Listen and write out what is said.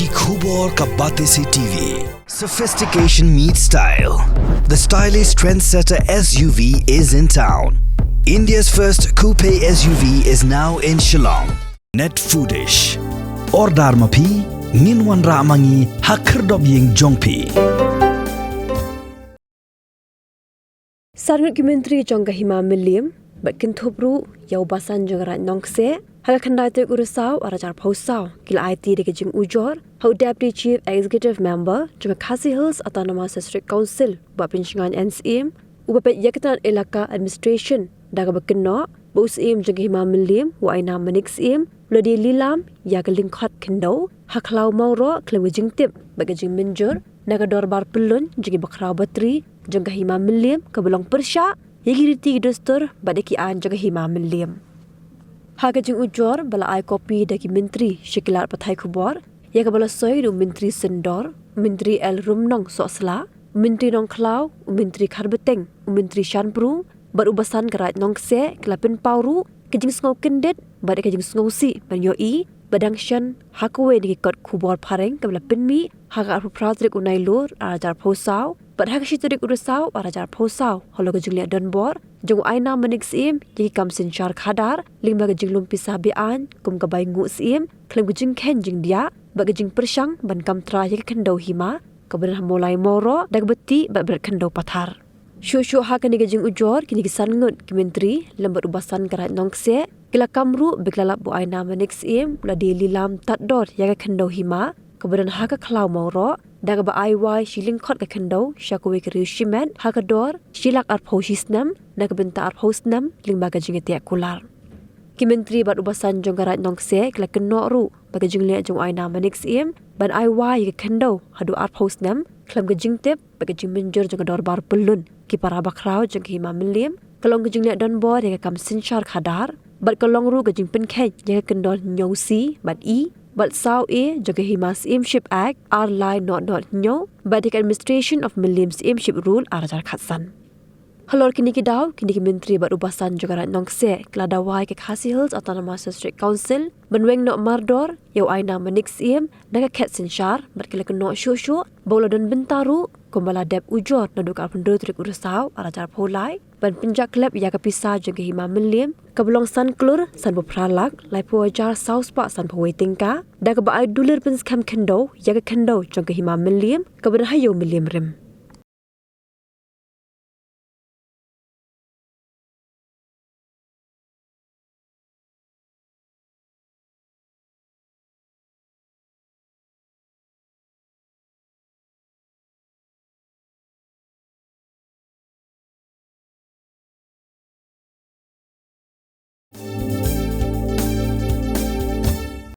Ki khubor ka bate se TV. Sophistication meets style. The stylish trendsetter SUV is in town. India's first coupe SUV is now in Shillong. Net foodish. Ordar mapi, minwan ramangi hakerdob ying jongpi. Sarngut Myntri jong kahima Lilam, but Kynnoh yau basan jong rat nongse, haga Khadc urusau arajar posau, kila IT de jing ujor, how Deputy Chief Executive Member jong Khadc Hills Autonomous District Council, Syiem NCM, ubapet yakatan elaka administration, daga Kynnoh, Syiem jong kahima Lilam, waina manik Syiem, Lodi Lilam, yagaling Khyndew, haklau mauro klem jing tip, bagajing minjur, nagador bar pelun jong bakrau batri, jong kahima Lilam kabelong persya, yagiriti dostor badaki an jong kahima Lilam. Haga jing ujor bala ai kopi dagi Myntri shikilat pathai khubor, yaga bala soy du Myntri sendor, Myntri el rumnong sosla, Myntri nong klau, Myntri kharbeteng, Myntri shanpru, bar ubasan karat nong se kelapin pauru, kejing sngau kendet, badai kejing sngau si banyoi, badang shan hakwe digi kot khubor pareng kabla pinmi, haga arpu pradrik unai lur arajar posau, but haga shiturik urusau arajar posau, holo kejing liat donbor, jong aina manik Syiem yagi kam sinchar khadar, lingba kejing lumpi sabian, kum kabai ngu Syiem, klem kejing ken jing dia, ba kejing persyang ban kam tra yagi Khyndew hima, kaberan mulai moro, dag beti ba berat Khyndew pathar. Syuk ha kini kejing ujor kini kisangut ki Myntri lembat ubasan karat nongse, kila kamru beklalap bu aina manik Syiem ladi Lilam tatdor yaga Khyndew hima, kaberan haga klau moro, daga ba aiwai shiling khot ka Khyndew syakwe keriu shimen haga dor shilak arpo shisnam naga benta arpo snam lingba kejing etiak kular. Ki Myntri bat ubasan jong karat nongse kila Kynnoh ru baga jing liat jong aina manik Syiem ban aiwai yaga Khyndew hadu arpo snam klam kejing tip baga jing minjur jong dor bar pelun ki para bakrau jong kahima Lilam kalong kejing liat don bor yaga kam sinchar khadar bat kalong ru kejing Khet yaga Khyndew nyosi bat but sao jong kahima Syemship Act are lie not nyo but the administration of Lilam Syemship rule arajar khatsan. Halor kini daw kini Myntri bat ubasan jong karat nongse kla Dawa ke Khadc Hills Autonomous District Council benweng no mardor yau aina manik Syiem naga Khet sinchar bat kila Kynnoh syuk bola don bentaru kumbala dep ujor naduk arpundo trik urusau arajar polai ban penjak klep ya kapisa jong kahima Lilam kabelong san klur san bopralak lai puajar sauspa san pawaitingka daga ba ai dulir pens kam Khyndew yaga Khyndew jong kahima Lilam kaben hayo Lilam rim.